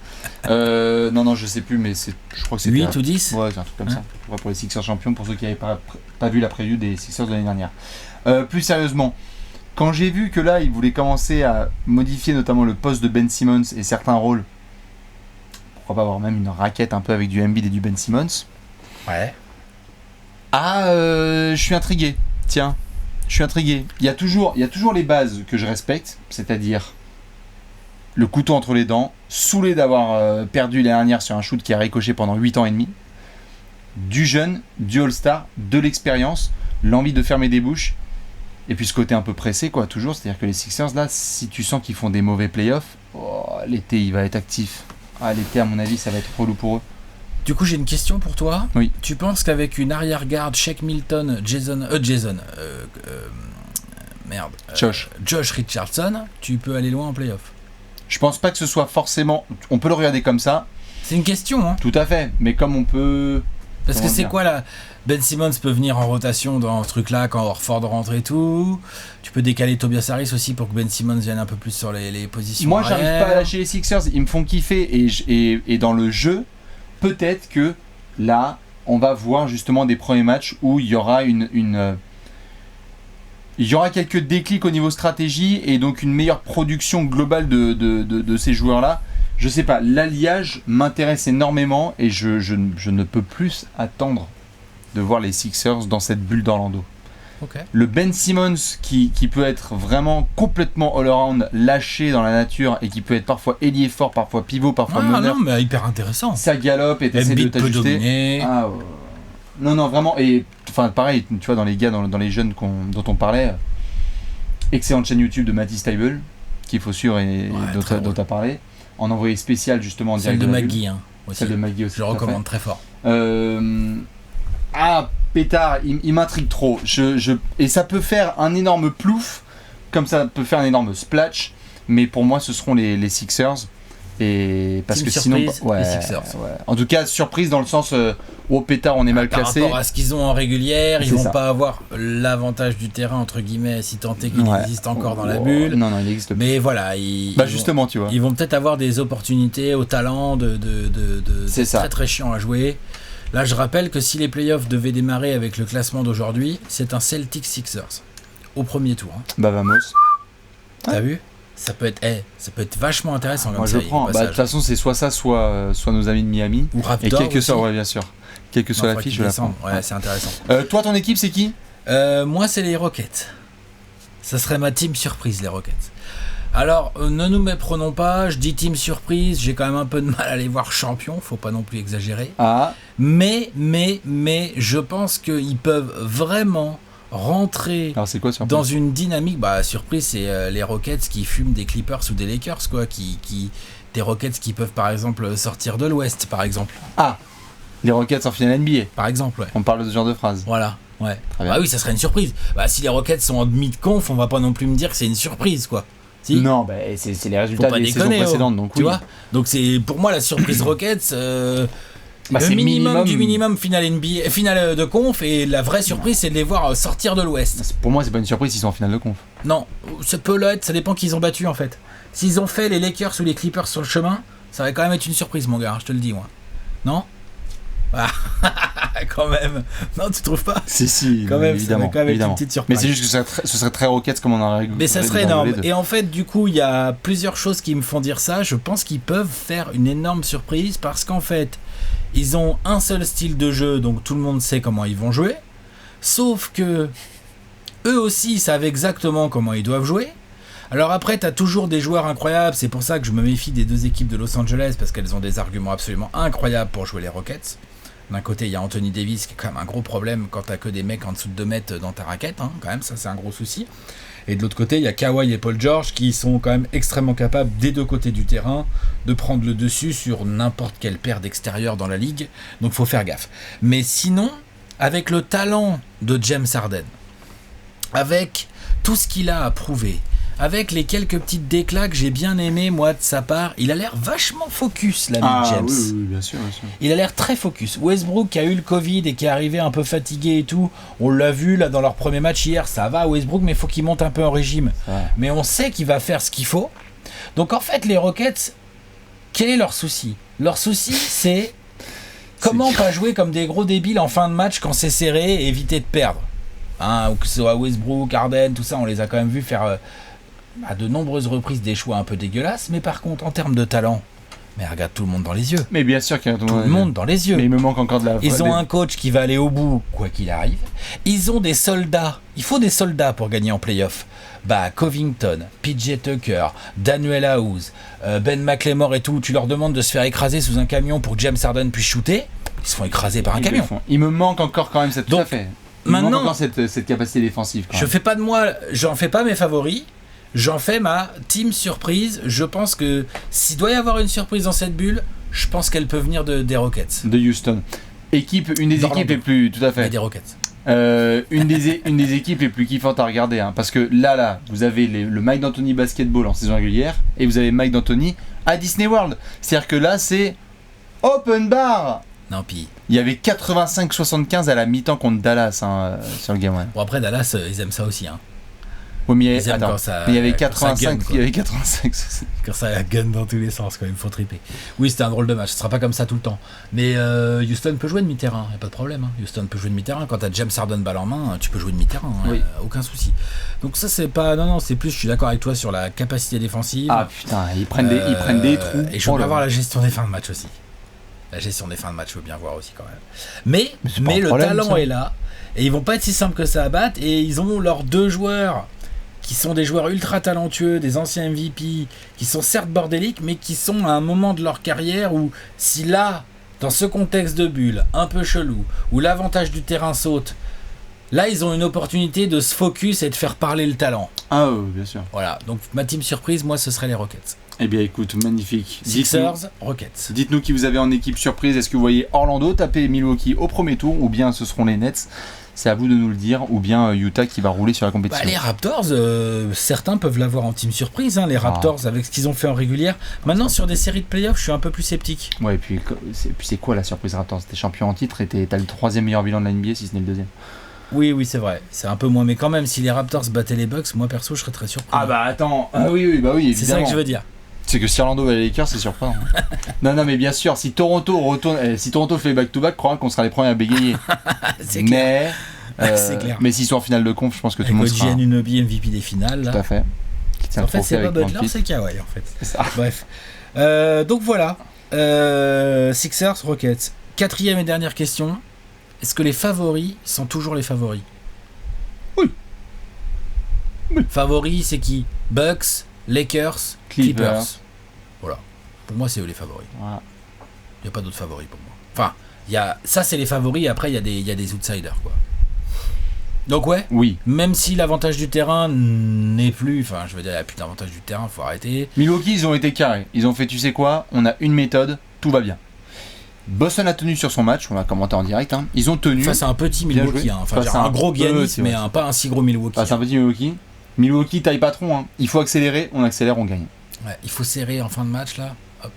Non, je sais plus, mais je crois que c'est 8 ou 10. Ouais, c'est un truc comme ça. Pour les Sixers champions, pour ceux qui n'avaient pas vu la preview des Sixers de l'année dernière. Plus sérieusement, quand j'ai vu que là, ils voulaient commencer à modifier notamment le poste de Ben Simmons et certains rôles, pourquoi pas avoir même une raquette un peu avec du Embiid et du Ben Simmons. Ouais. Je suis intrigué. Tiens. Je suis intrigué. Il y a toujours les bases que je respecte, c'est-à-dire le couteau entre les dents, saoulé d'avoir perdu l'année dernière sur un shoot qui a ricoché pendant 8 ans et demi, du jeune, du All-Star, de l'expérience, l'envie de fermer des bouches, et puis ce côté un peu pressé, quoi, toujours. C'est-à-dire que les Sixers, là, si tu sens qu'ils font des mauvais playoffs, l'été, il va être actif. L'été, à mon avis, ça va être relou pour eux. Du coup, j'ai une question pour toi. Oui. Tu penses qu'avec une arrière-garde, Shake Milton, Josh Richardson, tu peux aller loin en playoff? Je pense pas que ce soit forcément... On peut le regarder comme ça. C'est une question, hein. Tout à fait, mais comme on peut... Parce que c'est quoi là? Ben Simmons peut venir en rotation dans ce truc-là quand Horford rentre et tout. Tu peux décaler Tobias Harris aussi pour que Ben Simmons vienne un peu plus sur les positions. Moi, j'arrive pas à lâcher les Sixers. Ils me font kiffer et dans le jeu, peut-être que là, on va voir justement des premiers matchs où il y aura il y aura quelques déclics au niveau stratégie et donc une meilleure production globale de ces joueurs-là. Je sais pas, l'alliage m'intéresse énormément et je ne peux plus attendre de voir les Sixers dans cette bulle d'Orlando. Okay. Le Ben Simmons qui peut être vraiment complètement all-around, lâché dans la nature et qui peut être parfois ailier fort, parfois pivot, parfois meneur. Non, mais hyper intéressant. Ça galope et t'essaies de t'ajuster. Non, vraiment. Et enfin, pareil, tu vois, dans les gars, dans les jeunes dont on parlait, excellente chaîne YouTube de Matty Stable qu'il faut suivre et dont tu as parlé. En envoyé spécial justement en direct de Maggie, Celle de Maggie aussi. Je le recommande très fort. Pétard, il m'intrigue trop. Et ça peut faire un énorme plouf, comme ça peut faire un énorme splash. Mais pour moi, ce seront les Sixers. Et parce team que surprise, sinon, les Sixers. Ouais. En tout cas, surprise dans le sens pétard, on est mal classé. Par rapport à ce qu'ils ont en régulière, ils vont pas avoir l'avantage du terrain entre guillemets, si tant est qu'il existe encore dans la bulle. Non, il existe. Mais voilà, justement, tu vois. Ils vont peut-être avoir des opportunités au talent de très très chiant à jouer. Là, je rappelle que si les playoffs devaient démarrer avec le classement d'aujourd'hui, c'est un Celtics Sixers au premier tour. Hein. Bah vamos. T'as vu? Ça peut être vachement intéressant. Moi je prends. De toute façon, c'est soit ça, soit nos amis de Miami. Ou Raptors. Et quel que soit, bien sûr. Quelle que soit la fiche, je la prends. Ouais, c'est intéressant. Toi, ton équipe, c'est qui? Moi, c'est les Rockets. Ça serait ma team surprise, les Rockets. Alors, ne nous méprenons pas, je dis team surprise, j'ai quand même un peu de mal à les voir champions, faut pas non plus exagérer. Mais je pense qu'ils peuvent vraiment rentrer c'est quoi, dans une dynamique. Surprise, c'est les Rockets qui fument des Clippers ou des Lakers, quoi, des Rockets qui peuvent par exemple sortir de l'Ouest, par exemple. Les Rockets en finale NBA. Par exemple, ouais. On parle de ce genre de phrase. Voilà. Ouais. Oui, ça serait une surprise. Si les Rockets sont en demi de conf, on va pas non plus me dire que c'est une surprise, quoi. Si. Non, c'est les résultats des saisons précédentes, donc tu vois. Donc c'est pour moi la surprise Rockets. Le minimum du minimum finale NBA, finale de conf, et la vraie surprise c'est de les voir sortir de l'Ouest. Pour moi, c'est pas une surprise s'ils sont en finale de conf. Non, ça peut l'être, ça dépend qu'ils ont battu en fait. S'ils ont fait les Lakers ou les Clippers sur le chemin, Ça va quand même être une surprise, mon gars, je te le dis, moi. Non? Ah, quand même. Non, tu trouves pas? Si, quand même, évidemment. Quand même évidemment. une petite surprise. Mais c'est juste que ce serait très Rockets comme on en a réglé. Mais ça serait énorme. Et en fait, du coup, il y a plusieurs choses qui me font dire ça. Je pense qu'ils peuvent faire une énorme surprise parce qu'en fait, ils ont un seul style de jeu, donc tout le monde sait comment ils vont jouer. Sauf que eux aussi savent exactement comment ils doivent jouer. Alors après, tu as toujours des joueurs incroyables. C'est pour ça que je me méfie des deux équipes de Los Angeles parce qu'elles ont des arguments absolument incroyables pour jouer les Rockets. D'un côté, il y a Anthony Davis qui est quand même un gros problème quand t'as que des mecs en dessous de 2 mètres dans ta raquette, hein, quand même, ça c'est un gros souci. Et de l'autre côté, il y a Kawhi et Paul George qui sont quand même extrêmement capables des deux côtés du terrain de prendre le dessus sur n'importe quelle paire d'extérieur dans la ligue, donc faut faire gaffe. Mais sinon, avec le talent de James Harden, avec tout ce qu'il a à prouver, avec les quelques petites déclats que j'ai bien aimé moi de sa part, il a l'air vachement focus l'ami James. Oui, bien sûr. Il a l'air très focus. Westbrook qui a eu le Covid et qui est arrivé un peu fatigué et tout, on l'a vu là dans leur premier match hier, ça va Westbrook mais il faut qu'il monte un peu en régime. Ouais. Mais on sait qu'il va faire ce qu'il faut. Donc en fait les Rockets, quel est leur souci? Leur souci c'est comment pas jouer comme des gros débiles en fin de match quand c'est serré et éviter de perdre. Hein, ou que ce soit Westbrook, Harden, tout ça on les a quand même vus faire... à de nombreuses reprises des choix un peu dégueulasses, mais par contre en termes de talent, mais regarde tout le monde dans les yeux. Mais bien sûr qu'il y a tout le monde dans les yeux. Mais il me manque encore de la. Ils ont un coach qui va aller au bout quoi qu'il arrive. Ils ont des soldats. Il faut des soldats pour gagner en play-off. Bah Covington, PJ Tucker, Daniel House, Ben McLemore et tout. Tu leur demandes de se faire écraser sous un camion pour que James Harden puisse shooter. Ils se font écraser par un camion. Il me manque encore quand même cette. Donc, tout à fait. Maintenant, encore cette capacité défensive. Je fais pas de moi. J'en fais pas mes favoris. J'en fais ma team surprise. Je pense que s'il doit y avoir une surprise dans cette bulle, je pense qu'elle peut venir des Rockets. De Houston. Une des équipes les plus... Tout à fait. Et des Rockets. Une des équipes les plus kiffantes à regarder. Hein, parce que là, vous avez le Mike D'Antoni basketball en saison régulière et vous avez Mike D'Antoni à Disney World. C'est-à-dire que là, c'est open bar. Non, puis... Il y avait 85-75 à la mi-temps contre Dallas sur le game. Ouais. Bon, après, Dallas, ils aiment ça aussi. Hein. Oui, mais il y avait 85. Il y avait 85. Quand ça gun dans tous les sens, quand même, il faut triper. Oui, c'était un drôle de match. Ce sera pas comme ça tout le temps. Mais Houston peut jouer demi-terrain, y a pas de problème. Hein. Houston peut jouer demi-terrain. Quand t'as James Harden balle en main, tu peux jouer demi-terrain. Oui. Aucun souci. Donc ça, c'est pas. Non, c'est plus. Je suis d'accord avec toi sur la capacité défensive. Ah putain, ils prennent des trous. Et je veux bien voir la gestion des fins de match aussi. La gestion des fins de match, je veux bien voir aussi quand même. Mais le talent est là. Et ils vont pas être si simples que ça à battre. Et ils ont leurs deux joueurs qui sont des joueurs ultra talentueux, des anciens MVP, qui sont certes bordéliques, mais qui sont à un moment de leur carrière où, si là, dans ce contexte de bulle, un peu chelou, où l'avantage du terrain saute, là, ils ont une opportunité de se focus et de faire parler le talent. Ah oui, bien sûr. Voilà, donc ma team surprise, moi, ce serait les Rockets. Eh bien, écoute, magnifique. Sixers, Rockets. Dites-nous qui vous avez en équipe surprise. Est-ce que vous voyez Orlando taper Milwaukee au premier tour, ou bien ce seront les Nets? C'est à vous de nous le dire, ou bien Utah qui va rouler sur la compétition. Les Raptors, certains peuvent l'avoir en team surprise, hein, les Raptors avec ce qu'ils ont fait en régulière. Maintenant sur des séries de playoffs, je suis un peu plus sceptique. Ouais, et puis c'est quoi la surprise Raptors? T'es champion en titre et t'as le 3e meilleur bilan de la NBA si ce n'est le 2e. Oui, c'est vrai. C'est un peu moins, mais quand même, si les Raptors battaient les Bucks, moi perso, je serais très surpris. Ah bah attends, oui, évidemment. C'est ça que je veux dire. C'est que si Orlando va les Lakers, c'est surprenant. non, mais bien sûr, si Toronto fait back-to-back, crois qu'on sera les premiers à bégayer. C'est clair. C'est clair. Mais s'ils sont en finale de conf, je pense que tout le monde sera... Anunoby MVP des finales. Là. Tout à fait. En fait, c'est pas Butler, c'est Kawhi, en fait. C'est ça. Bref. Donc voilà. Sixers, Rockets. 4e et dernière question. Est-ce que les favoris sont toujours les favoris? Oui. Favoris, c'est qui? Bucks, Lakers, Clippers. Voilà. Pour moi, c'est eux les favoris. Voilà. Il n'y a pas d'autres favoris pour moi. Enfin, ça, c'est les favoris. Après, il y a des outsiders, quoi. Donc ouais, oui. Même si l'avantage du terrain n'est plus, enfin je veux dire, il n'y a plus d'avantage du terrain, faut arrêter. Milwaukee, ils ont été carrés. Ils ont fait, tu sais quoi, on a une méthode, tout va bien. Boston a tenu sur son match, on va commenter en direct. Hein. Ils ont tenu. Face à un petit Milwaukee, hein. Enfin un gros Giannis, mais pas un si gros Milwaukee. Face à un petit Milwaukee. Milwaukee taille patron, hein. Il faut accélérer, on accélère, on gagne. Ouais, il faut serrer en fin de match là. Hop.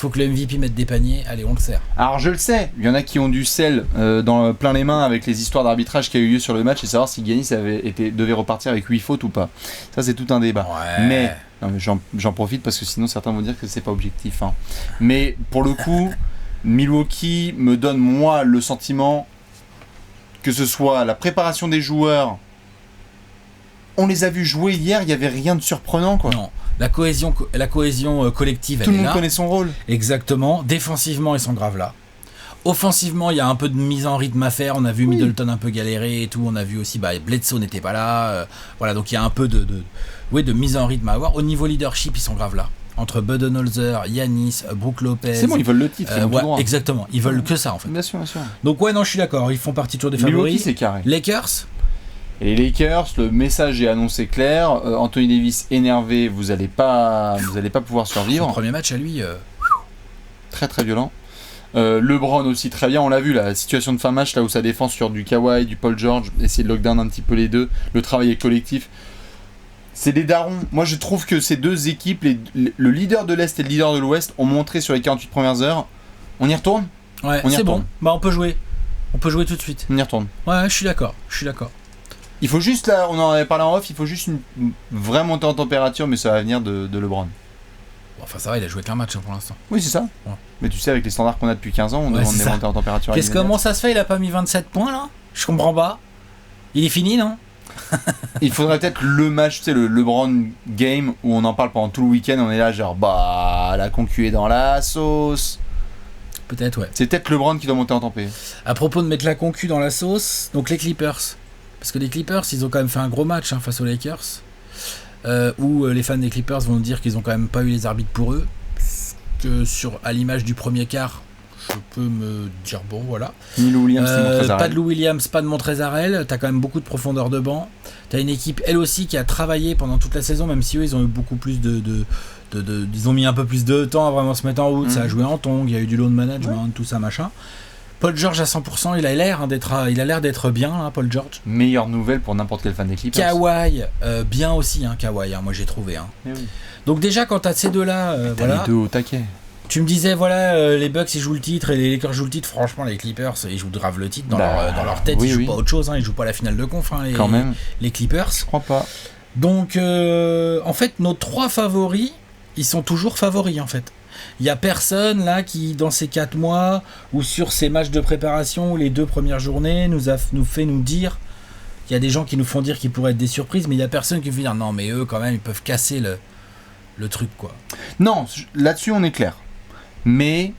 faut que le MVP mette des paniers, allez, on le sert. Alors je le sais, il y en a qui ont du sel dans plein les mains avec les histoires d'arbitrage qui a eu lieu sur le match et savoir si Giannis devait repartir avec 8 fautes ou pas. Ça c'est tout un débat. Ouais. Mais j'en profite parce que sinon certains vont dire que c'est pas objectif. Hein. Mais pour le coup, Milwaukee me donne moi le sentiment que ce soit la préparation des joueurs. On les a vus jouer hier, il n'y avait rien de surprenant quoi. Non. La cohésion collective, elle est là. Tout le monde connaît son rôle. Exactement. Défensivement, ils sont graves là. Offensivement, il y a un peu de mise en rythme à faire. On a vu Middleton un peu galérer et tout. On a vu aussi Bledsoe n'était pas là. Voilà, donc il y a un peu de mise en rythme à avoir. Au niveau leadership, ils sont graves là. Entre Budenholzer, Giannis, Brook Lopez. C'est bon, ils veulent le titre. Exactement. Ils veulent que ça en fait. Bien sûr, bien sûr. Donc non, je suis d'accord. Ils font partie toujours des favoris. Milwaukee, c'est carré. Lakers. Et les Lakers, le message est annoncé clair. Anthony Davis énervé, vous allez pas pouvoir survivre. Son premier match à lui. Très très violent. LeBron aussi très bien. On l'a vu la situation de fin match là où sa défense sur du Kawhi, du Paul George, essayer de lockdown un petit peu les deux. Le travail est collectif. C'est des darons. Moi je trouve que ces deux équipes, le leader de l'Est et le leader de l'Ouest, ont montré sur les 48 premières heures. On y retourne ? Ouais, c'est bon. On peut jouer. On peut jouer tout de suite. On y retourne. Ouais, je suis d'accord. Il faut juste, là, on en avait parlé en off, il faut juste une vraie montée en température, mais ça va venir de LeBron. Bon, enfin ça va, il a joué qu'un match pour l'instant. Oui, c'est ça. Ouais. Mais tu sais, avec les standards qu'on a depuis 15 ans, on demande des montées en température. Comment ça se fait, il a pas mis 27 points là ? Je comprends pas. Il est fini, non ? Il faudrait peut-être le match, tu sais, le LeBron game, où on en parle pendant tout le week-end, on est là genre, la concu est dans la sauce. Peut-être, ouais. C'est peut-être LeBron qui doit monter en tempé. À propos de mettre la concu dans la sauce, donc les Clippers. Parce que les Clippers, ils ont quand même fait un gros match face aux Lakers, où les fans des Clippers vont nous dire qu'ils ont quand même pas eu les arbitres pour eux. Que à l'image du premier quart, je peux me dire bon, voilà. Ni Lou Williams, ni Montrezl. Pas de Lou Williams, pas de Montrezl. T'as quand même beaucoup de profondeur de banc. T'as une équipe, elle aussi, qui a travaillé pendant toute la saison, même si eux, ils ont eu beaucoup plus ils ont mis un peu plus de temps à vraiment se mettre en route. Ça a joué en tongs, il y a eu du load management, tout ça, machin. Paul George à 100%, il a l'air d'être bien, là, Paul George. Meilleure nouvelle pour n'importe quel fan des Clippers. Kawhi, bien aussi, Kawhi, moi j'ai trouvé. Oui. Donc déjà, quand t'as ces deux-là, les deux au taquet. Tu me disais, les Bucks ils jouent le titre et les Lakers jouent le titre. Franchement, les Clippers ils jouent grave le titre dans leur tête. Ils jouent pas autre chose, ils jouent pas la finale de conf. Quand même. Les Clippers. Je crois pas. Donc, en fait, nos trois favoris, ils sont toujours favoris en fait. Il n'y a personne là qui, dans ces 4 mois ou sur ces matchs de préparation ou les 2 premières journées, nous fait nous dire. Il y a des gens qui nous font dire qu'ils pourraient être des surprises, mais il n'y a personne qui veut dire non, mais eux quand même ils peuvent casser le truc quoi. Non, là-dessus on est clair. Mais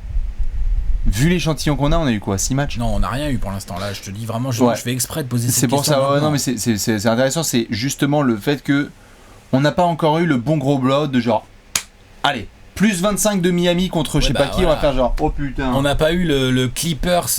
vu l'échantillon qu'on a, on a eu quoi, 6 matchs ? Non, on n'a rien eu pour l'instant. Là, je te dis vraiment, je fais exprès de poser cette question. C'est pour ça, non, mais c'est intéressant, c'est justement le fait que on n'a pas encore eu le bon gros blowout de genre, allez, plus 25 de Miami contre je sais pas qui, on va faire genre, oh putain. On n'a pas eu le Clippers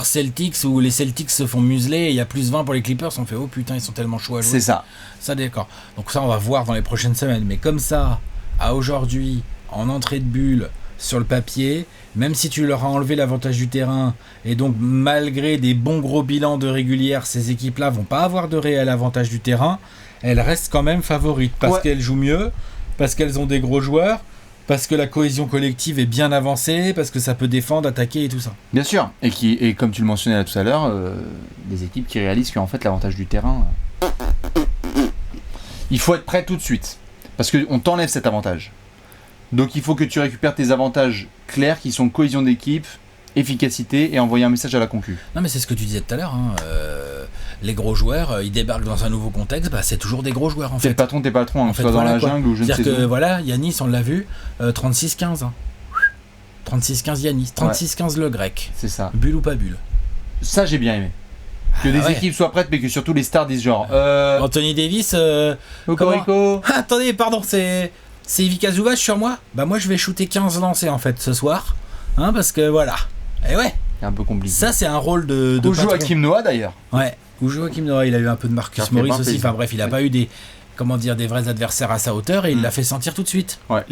Celtics où les Celtics se font museler et il y a plus 20 pour les Clippers, on fait oh putain, ils sont tellement chauds à jouer. C'est ça. Ça, d'accord. Donc ça, on va voir dans les prochaines semaines. Mais comme ça, à aujourd'hui, en entrée de bulle, sur le papier, même si tu leur as enlevé l'avantage du terrain, et donc malgré des bons gros bilans de régulière, ces équipes-là vont pas avoir de réel avantage du terrain, elles restent quand même favorites, parce qu'elles jouent mieux, parce qu'elles ont des gros joueurs, parce que la cohésion collective est bien avancée, parce que ça peut défendre, attaquer et tout ça. Bien sûr, et comme tu le mentionnais là tout à l'heure, des équipes qui réalisent qu'en fait l'avantage du terrain, il faut être prêt tout de suite, parce qu'on t'enlève cet avantage. Donc il faut que tu récupères tes avantages clairs qui sont cohésion d'équipe, efficacité et envoyer un message à la concu. Non mais c'est ce que tu disais tout à l'heure, les gros joueurs, ils débarquent dans un nouveau contexte, c'est toujours des gros joueurs en fait. T'es le patron, que ce soit dans la jungle ou je ne sais où. C'est-à-dire que voilà, Yanis on l'a vu, 36-15. 36-15 Yanis, 36-15 le grec. C'est ça. Bulle ou pas bulle. Ça j'ai bien aimé. Que des équipes soient prêtes mais que surtout les stars disent genre... Anthony Davis... Cocorico. Attendez, pardon, c'est Ivica Zubac sur moi. Moi je vais shooter 15 lancers en fait ce soir. Parce que voilà. Et ouais. C'est un peu compliqué. Ça c'est un rôle de Ou Joachim Noah d'ailleurs. Ouais. Ou Joachim Noah, il a eu un peu de Marcus Morris aussi. Enfin bref, il a pas eu des des vrais adversaires à sa hauteur et il l'a fait sentir tout de suite. Ouais,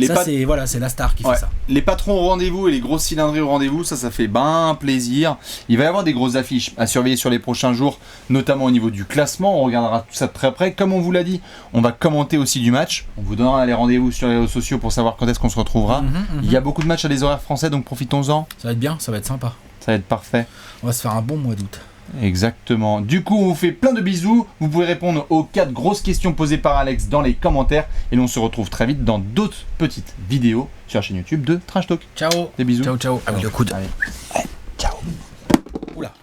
c'est la star qui fait ça. Les patrons au rendez-vous et les grosses cylindrées au rendez-vous, ça fait ben plaisir. Il va y avoir des grosses affiches à surveiller sur les prochains jours, notamment au niveau du classement. On regardera tout ça de très près. Comme on vous l'a dit, on va commenter aussi du match. On vous donnera les rendez-vous sur les réseaux sociaux pour savoir quand est-ce qu'on se retrouvera. Il y a beaucoup de matchs à des horaires français, donc profitons-en. Ça va être bien, ça va être sympa. Ça va être parfait. On va se faire un bon mois d'août. Exactement. Du coup, on vous fait plein de bisous. Vous pouvez répondre aux 4 grosses questions posées par Alex dans les commentaires. Et l'on se retrouve très vite dans d'autres petites vidéos sur la chaîne YouTube de Trash Talk. Ciao. Des bisous. Ciao. Ah oui, le coude. Allez. Ciao. Oula.